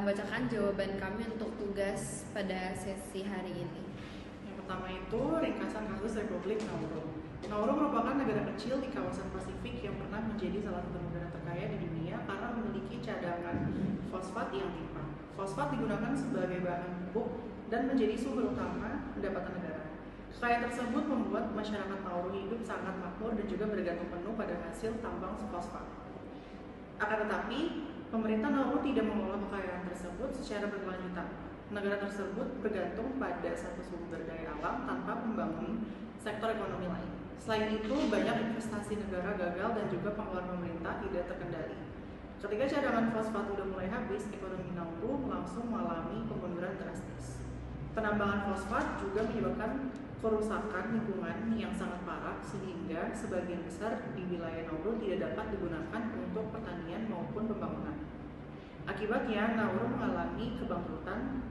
membacakan jawaban kami untuk tugas pada sesi hari ini. Yang pertama itu ringkasan kasus Republik Nauru. Nauru merupakan negara kecil di kawasan Pasifik yang pernah menjadi salah satu negara terkaya di dunia karena memiliki cadangan fosfat yang timpang. Fosfat digunakan sebagai bahan pupuk dan menjadi sumber utama pendapatan negara. Kekayaan tersebut membuat masyarakat Nauru hidup sangat makmur dan juga bergantung penuh pada hasil tambang fosfat. Akan tetapi, pemerintah Nauru tidak mengelola kekayaan tersebut secara berkelanjutan. Negara tersebut bergantung pada satu sumber daya alam tanpa membangun sektor ekonomi lain. Selain itu, banyak investasi negara gagal dan juga pengeluaran pemerintah tidak terkendali. Ketika cadangan fosfat sudah mulai habis, ekonomi Nauru langsung mengalami pemunduran drastis. Penambangan fosfat juga menyebabkan kerusakan lingkungan yang sangat parah sehingga sebagian besar di wilayah Nauru tidak dapat digunakan untuk pertanian maupun pembangunan. Akibatnya, Nauru mengalami kebangkrutan,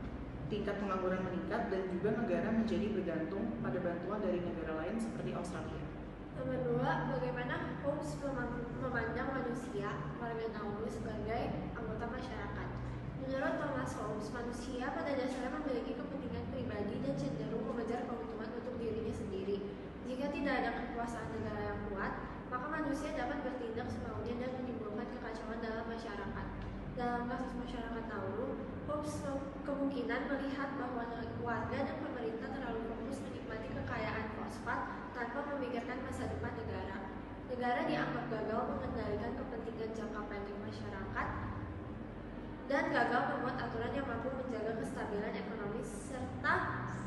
tingkat pengangguran meningkat, dan juga negara menjadi bergantung pada bantuan dari negara lain seperti Australia. Nomor 2, bagaimana Hobbes memandang manusia, warga Nauru, sebagai anggota masyarakat. Menurut Thomas Hobbes, manusia pada dasarnya memiliki kepentingan pribadi dan cenderung mengejar keuntungan untuk dirinya sendiri. Jika tidak ada kekuasaan negara yang kuat, maka manusia dapat bertindak semaunya dan menimbulkan kekacauan dalam masyarakat. Dalam kasus masyarakat Nauru, Hobbes kemungkinan melihat bahwa warga dan pemerintah terlalu fokus menikmati kekayaan fosfat tanpa memikirkan masa depan negara. Negara dianggap gagal mengendalikan kepentingan jangka pendek masyarakat dan gagal membuat aturan yang mampu menjaga kestabilan ekonomi serta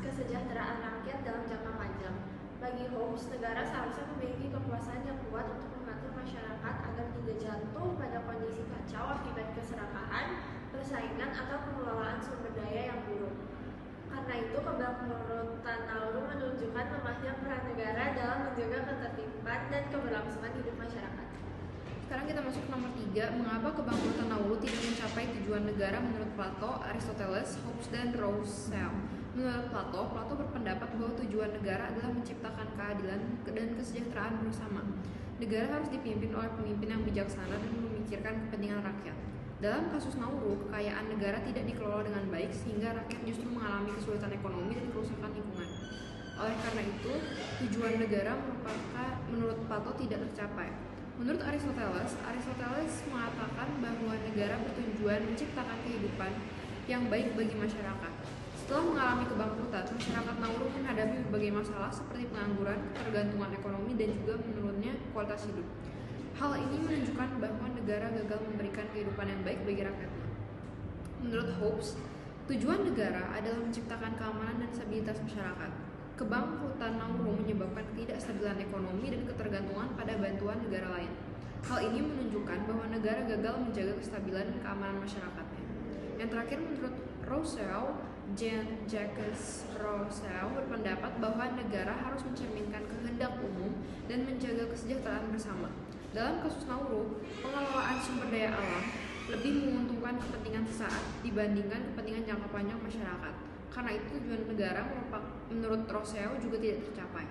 kesejahteraan rakyat dalam jangka panjang. Bagi Hobbes, negara seharusnya memiliki kekuasaan yang kuat untuk mengatur masyarakat agar tidak jatuh pada kondisi kacau akibat keserakahan, persaingan, atau pengelolaan sumber daya yang buruk. Karena itu, kebangkrutan Nauru menunjukkan lemahnya peran negara dalam menjaga ketertiban dan keberlangsungan hidup masyarakat. Sekarang kita masuk ke nomor 3, mengapa kebangkrutan Nauru tidak mencapai tujuan negara menurut Plato, Aristoteles, Hobbes, dan Rousseau. Menurut Plato berpendapat bahwa tujuan negara adalah menciptakan keadilan dan kesejahteraan bersama. Negara harus dipimpin oleh pemimpin yang bijaksana dan memikirkan kepentingan rakyat. Dalam kasus Nauru, kekayaan negara tidak dikelola dengan baik sehingga rakyat justru mengalami kesulitan ekonomi dan kerusakan lingkungan. Oleh karena itu, tujuan negara menurut Plato tidak tercapai. Menurut Aristoteles mengatakan bahwa negara bertujuan menciptakan kehidupan yang baik bagi masyarakat. Setelah mengalami kebangkrutan, masyarakat Nauru menghadapi berbagai masalah seperti pengangguran, ketergantungan ekonomi, dan juga menurunnya kualitas hidup. Hal ini menunjukkan bahwa negara gagal memberikan kehidupan yang baik bagi rakyatnya. Menurut Hobbes, tujuan negara adalah menciptakan keamanan dan stabilitas masyarakat. Kebangkrutan Nauru menyebabkan ketidakstabilan ekonomi dan ketergantungan pada bantuan negara lain. Hal ini menunjukkan bahwa negara gagal menjaga kestabilan dan keamanan masyarakatnya. Yang terakhir, menurut Rousseau, Jean-Jacques Rousseau berpendapat bahwa negara harus mencerminkan kehendak umum dan menjaga kesejahteraan bersama. Dalam kasus Nauru, pengelolaan sumber daya alam lebih menguntungkan kepentingan sesaat dibandingkan kepentingan jangka panjang masyarakat. Karena itu tujuan negara menurut Rousseau juga tidak tercapai.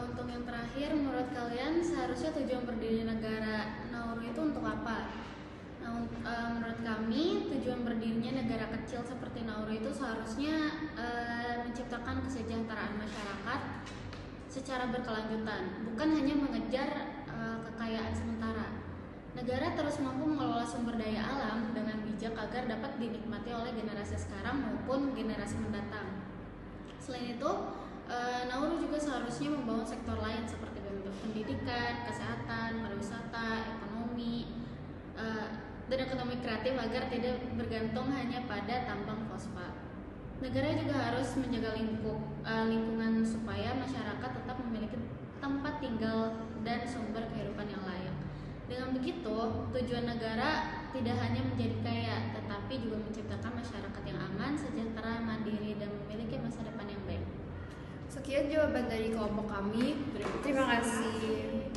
Untuk yang terakhir, menurut kalian seharusnya tujuan berdiri negara Nauru itu untuk apa? Menurut kami, tujuan berdirinya negara kecil seperti Nauru itu seharusnya menciptakan kesejahteraan masyarakat secara berkelanjutan, bukan hanya mengejar kekayaan sementara. Negara terus mampu mengelola sumber daya alam dengan bijak agar dapat dinikmati oleh generasi sekarang maupun generasi mendatang. Selain itu, Nauru juga seharusnya membangun sektor lain seperti pendidikan, kesehatan, pariwisata, ekonomi, dan ekonomi kreatif agar tidak bergantung hanya pada tambang fosfat. Negara juga harus menjaga lingkungan supaya masyarakat tetap memiliki tempat tinggal dan sumber kehidupan yang layak. Dengan begitu, tujuan negara tidak hanya menjadi kaya, tetapi juga menciptakan masyarakat yang aman, sejahtera, mandiri, dan memiliki masa depan yang baik. Sekian jawaban dari kelompok kami. Terima kasih.